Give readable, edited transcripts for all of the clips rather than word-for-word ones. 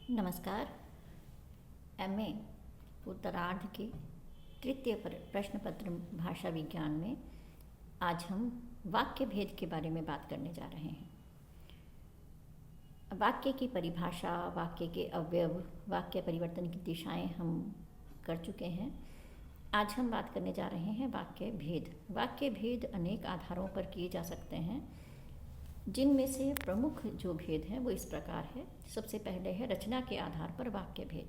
नमस्कार। एमए उत्तरार्ध के तृतीय प्रश्न पत्र भाषा विज्ञान में आज हम वाक्य भेद के बारे में बात करने जा रहे हैं। वाक्य की परिभाषा, वाक्य के अवयव, वाक्य परिवर्तन की दिशाएं हम कर चुके हैं। आज हम बात करने जा रहे हैं वाक्य भेद। वाक्य भेद अनेक आधारों पर किए जा सकते हैं, जिनमें से प्रमुख जो भेद है वो इस प्रकार है। सबसे पहले है रचना के आधार पर वाक्य भेद।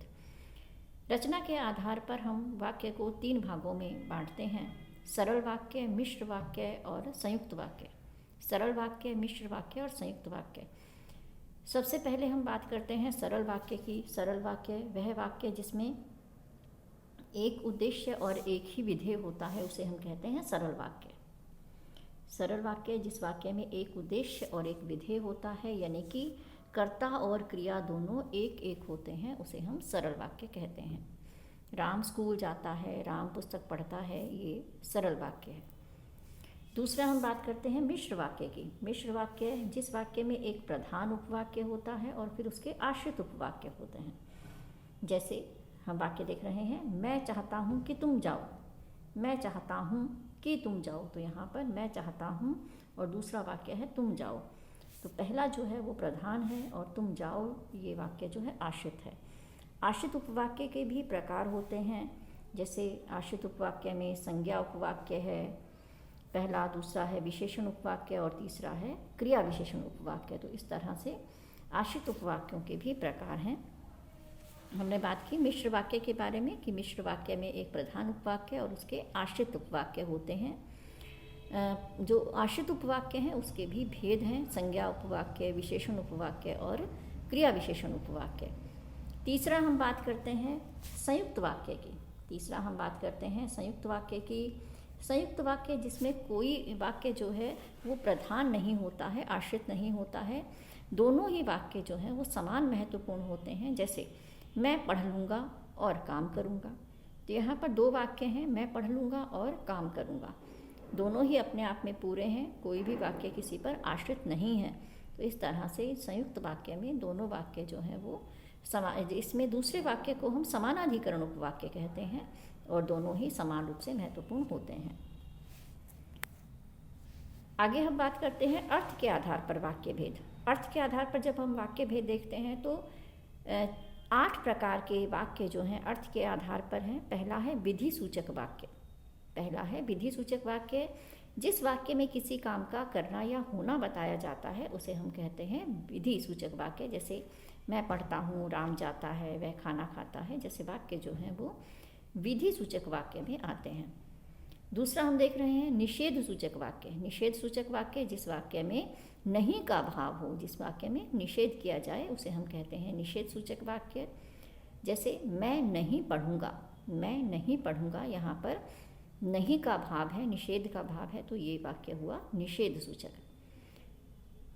रचना के आधार पर हम वाक्य को 3 भागों में बांटते हैं: सरल वाक्य, मिश्र वाक्य और संयुक्त वाक्य। सरल वाक्य, मिश्र वाक्य और संयुक्त वाक्य। सबसे पहले हम बात करते हैं सरल वाक्य की। सरल वाक्य वह वाक्य जिसमें एक उद्देश्य और एक ही विधेय होता है, उसे हम कहते हैं सरल वाक्य। सरल वाक्य जिस वाक्य में एक उद्देश्य और एक विधेय होता है, यानी कि कर्ता और क्रिया दोनों एक एक होते हैं, उसे हम सरल वाक्य कहते हैं। राम स्कूल जाता है, राम पुस्तक पढ़ता है, ये सरल वाक्य है। दूसरा हम बात करते हैं मिश्र वाक्य की। मिश्र वाक्य जिस वाक्य में एक प्रधान उपवाक्य होता है और फिर उसके आश्रित उपवाक्य होते हैं। जैसे हम वाक्य देख रहे हैं, मैं चाहता हूँ कि तुम जाओ। मैं चाहता हूँ कि तुम जाओ, तो यहाँ पर मैं चाहता हूँ और दूसरा वाक्य है तुम जाओ। तो पहला जो है वो प्रधान है और तुम जाओ ये वाक्य जो है आश्रित है। आश्रित उपवाक्य के भी प्रकार होते हैं। जैसे आश्रित उपवाक्य में संज्ञा उपवाक्य है पहला, दूसरा है विशेषण उपवाक्य और तीसरा है क्रिया विशेषण उपवाक्य। तो इस तरह से आश्रित उपवाक्यों के भी प्रकार हैं। हमने बात की मिश्र वाक्य के बारे में कि मिश्र वाक्य में एक प्रधान उपवाक्य और उसके आश्रित उपवाक्य होते हैं। जो आश्रित उपवाक्य हैं उसके भी भेद हैं: संज्ञा उपवाक्य, विशेषण उपवाक्य और क्रिया विशेषण उपवाक्य। तीसरा हम बात करते हैं संयुक्त वाक्य की। तीसरा हम बात करते हैं संयुक्त वाक्य की। संयुक्त वाक्य जिसमें कोई वाक्य जो है वो प्रधान नहीं होता है, आश्रित नहीं होता है। दोनों ही वाक्य जो हैं वो समान महत्वपूर्ण होते हैं। जैसे मैं पढ़ लूँगा और काम करूँगा। तो यहाँ पर 2 वाक्य हैं, मैं पढ़ लूँगा और काम करूँगा। दोनों ही अपने आप में पूरे हैं, कोई भी वाक्य किसी पर आश्रित नहीं है। तो इस तरह से संयुक्त वाक्य में दोनों वाक्य जो हैं वो इसमें दूसरे वाक्य को हम समानाधिकरण उपवाक्य कहते हैं और दोनों ही समान रूप से महत्वपूर्ण होते हैं। आगे हम बात करते हैं अर्थ के आधार पर वाक्य भेद। अर्थ के आधार पर जब हम वाक्य भेद देखते हैं तो 8 प्रकार के वाक्य जो हैं अर्थ के आधार पर हैं। पहला है विधि सूचक वाक्य। पहला है विधि सूचक वाक्य। जिस वाक्य में किसी काम का करना या होना बताया जाता है उसे हम कहते हैं विधि सूचक वाक्य। जैसे मैं पढ़ता हूँ, राम जाता है, वह खाना खाता है, जैसे वाक्य जो हैं वो विधि सूचक वाक्य में आते हैं। दूसरा हम देख रहे हैं निषेध सूचक वाक्य। निषेध सूचक वाक्य जिस वाक्य में नहीं का भाव हो, जिस वाक्य में निषेध किया जाए उसे हम कहते हैं निषेध सूचक वाक्य। जैसे मैं नहीं पढ़ूँगा, मैं नहीं पढ़ूँगा, यहाँ पर नहीं का भाव है, निषेध का भाव है, तो ये वाक्य हुआ निषेध सूचक।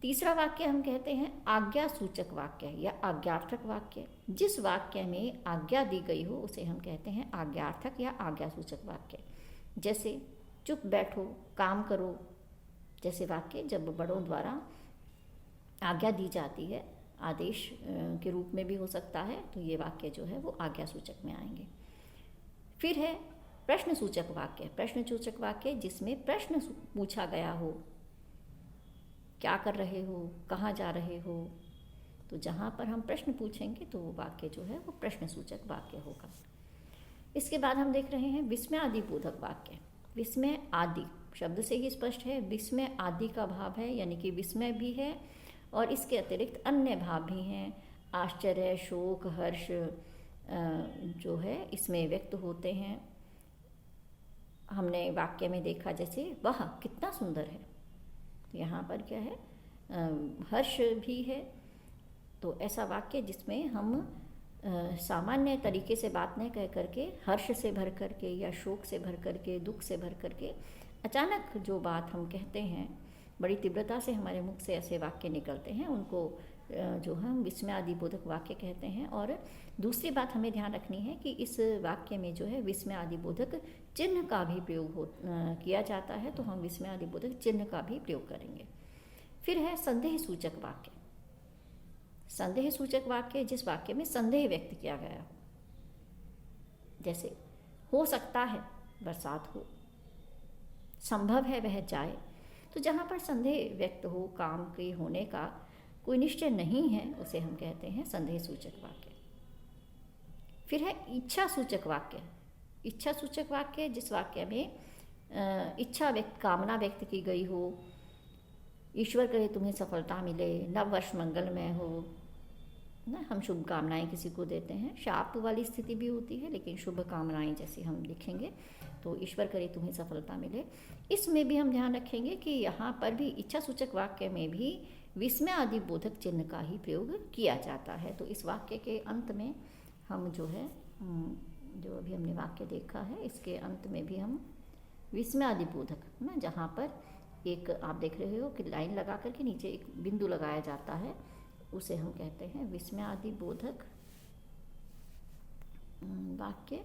तीसरा वाक्य हम कहते हैं आज्ञा सूचक वाक्य या आज्ञार्थक वाक्य। जिस वाक्य में आज्ञा दी गई हो उसे हम कहते हैं आज्ञार्थक या आज्ञा सूचक वाक्य। जैसे चुप बैठो, काम करो, जैसे वाक्य जब बड़ों द्वारा आज्ञा दी जाती है, आदेश के रूप में भी हो सकता है, तो ये वाक्य जो है वो आज्ञा सूचक में आएंगे। फिर है प्रश्न सूचक वाक्य। प्रश्न सूचक वाक्य जिसमें प्रश्न पूछा गया हो, क्या कर रहे हो, कहाँ जा रहे हो, तो जहाँ पर हम प्रश्न पूछेंगे तो वो वाक्य जो है वो प्रश्न सूचक वाक्य होगा। इसके बाद हम देख रहे हैं विस्मय आदि बोधक वाक्य। विस्मय आदि शब्द से ही स्पष्ट है, विस्मय आदि का भाव है, यानी कि विस्मय भी है और इसके अतिरिक्त अन्य भाव भी हैं। आश्चर्य, शोक, हर्ष जो है इसमें व्यक्त होते हैं। हमने वाक्य में देखा जैसे वह कितना सुंदर है, तो यहाँ पर क्या है, हर्ष भी है। तो ऐसा वाक्य जिसमें हम सामान्य तरीके से बात नहीं कह करके हर्ष से भर करके या शोक से भर करके, दुख से भर करके अचानक जो बात हम कहते हैं, बड़ी तीव्रता से हमारे मुख से ऐसे वाक्य निकलते हैं, उनको जो हम विस्मय आदि बोधक वाक्य कहते हैं। और दूसरी बात हमें ध्यान रखनी है कि इस वाक्य में जो है विस्मय आदि बोधक चिन्ह का भी प्रयोग किया जाता है, तो हम विस्मय आदि बोधक चिन्ह का भी प्रयोग करेंगे। फिर है संदेह सूचक वाक्य। संदेह सूचक वाक्य जिस वाक्य में संदेह व्यक्त किया गया हो, जैसे हो सकता है बरसात हो, संभव है वह जाए। तो जहाँ पर संदेह व्यक्त हो, काम के होने का कोई निश्चय नहीं है, उसे हम कहते हैं संदेह सूचक वाक्य। फिर है इच्छा सूचक वाक्य। इच्छा सूचक वाक्य जिस वाक्य में इच्छा व्यक्त, कामना व्यक्त की गई हो, ईश्वर करे तुम्हें सफलता मिले, नव वर्ष मंगलमय हो ना, हम शुभ कामनाएं किसी को देते हैं। शाप वाली स्थिति भी होती है, लेकिन शुभ कामनाएं जैसे हम लिखेंगे तो ईश्वर करे तुम्हें सफलता मिले। इसमें भी हम ध्यान रखेंगे कि यहाँ पर भी इच्छा सूचक वाक्य में भी विस्मय आदि बोधक चिन्ह का ही प्रयोग किया जाता है। तो इस वाक्य के अंत में हम जो है, जो अभी हमने वाक्य देखा है, इसके अंत में भी हम विस्मय आदि बोधक ना, जहाँ पर एक आप देख रहे हो कि लाइन लगा करके नीचे एक बिंदु लगाया जाता है, उसे हम कहते हैं विस्मय आदि बोधक वाक्य।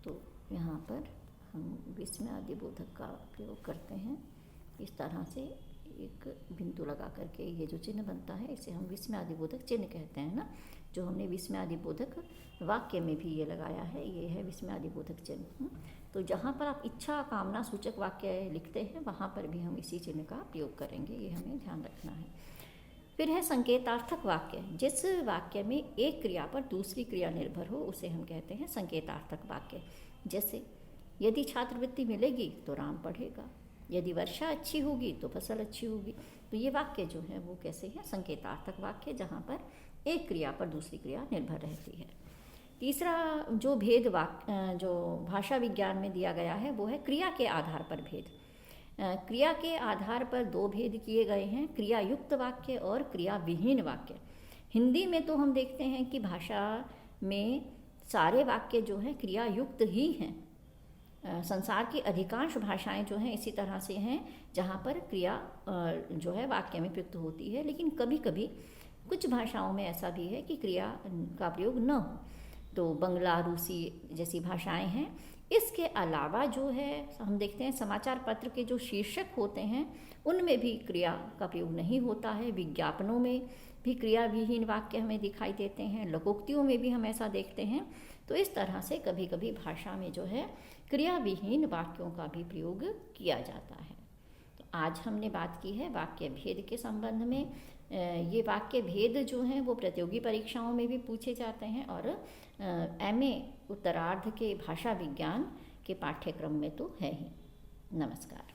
तो यहाँ पर हम विस्मय आदि बोधक का प्रयोग करते हैं। इस तरह से एक बिंदु लगा करके ये जो चिन्ह बनता है, इसे हम विस्मय आदि बोधक चिन्ह कहते हैं ना। जो हमने विस्मय आदि बोधक वाक्य में भी ये लगाया है, ये है विस्मय आदि बोधक चिन्ह। तो जहाँ पर आप इच्छा कामना सूचक वाक्य लिखते हैं, वहाँ पर भी हम इसी चिन्ह का प्रयोग करेंगे, ये हमें ध्यान रखना है। फिर है संकेतार्थक वाक्य। जिस वाक्य में एक क्रिया पर दूसरी क्रिया निर्भर हो, उसे हम कहते हैं संकेतार्थक वाक्य। जैसे यदि छात्रवृत्ति मिलेगी तो राम पढ़ेगा, यदि वर्षा अच्छी होगी तो फसल अच्छी होगी। तो ये वाक्य जो है वो कैसे है, संकेतार्थक वाक्य, जहाँ पर एक क्रिया पर दूसरी क्रिया निर्भर रहती है। तीसरा जो भेद वाक्य जो भाषा विज्ञान में दिया गया है, वो है क्रिया के आधार पर भेद। क्रिया के आधार पर दो भेद किए गए हैं, क्रिया युक्त वाक्य और क्रिया विहीन वाक्य। हिंदी में तो हम देखते हैं कि भाषा में सारे वाक्य जो हैं क्रिया युक्त ही हैं। संसार की अधिकांश भाषाएं जो हैं इसी तरह से हैं, जहाँ पर क्रिया जो है वाक्य में प्रयुक्त होती है। लेकिन कभी कभी कुछ भाषाओं में ऐसा भी है कि क्रिया का प्रयोग न हो, तो बंगला, रूसी जैसी भाषाएं हैं। इसके अलावा जो है हम देखते हैं समाचार पत्र के जो शीर्षक होते हैं, उनमें भी क्रिया का प्रयोग नहीं होता है। विज्ञापनों में भी क्रिया विहीन वाक्य हमें दिखाई देते हैं, लोकोक्तियों में भी हम ऐसा देखते हैं। तो इस तरह से कभी कभी भाषा में जो है क्रिया विहीन वाक्यों का भी प्रयोग किया जाता है। तो आज हमने बात की है वाक्य भेद के संबंध में। ये वाक्य भेद जो हैं वो प्रतियोगी परीक्षाओं में भी पूछे जाते हैं, और MA उत्तरार्ध के भाषा विज्ञान के पाठ्यक्रम में तो है ही। नमस्कार।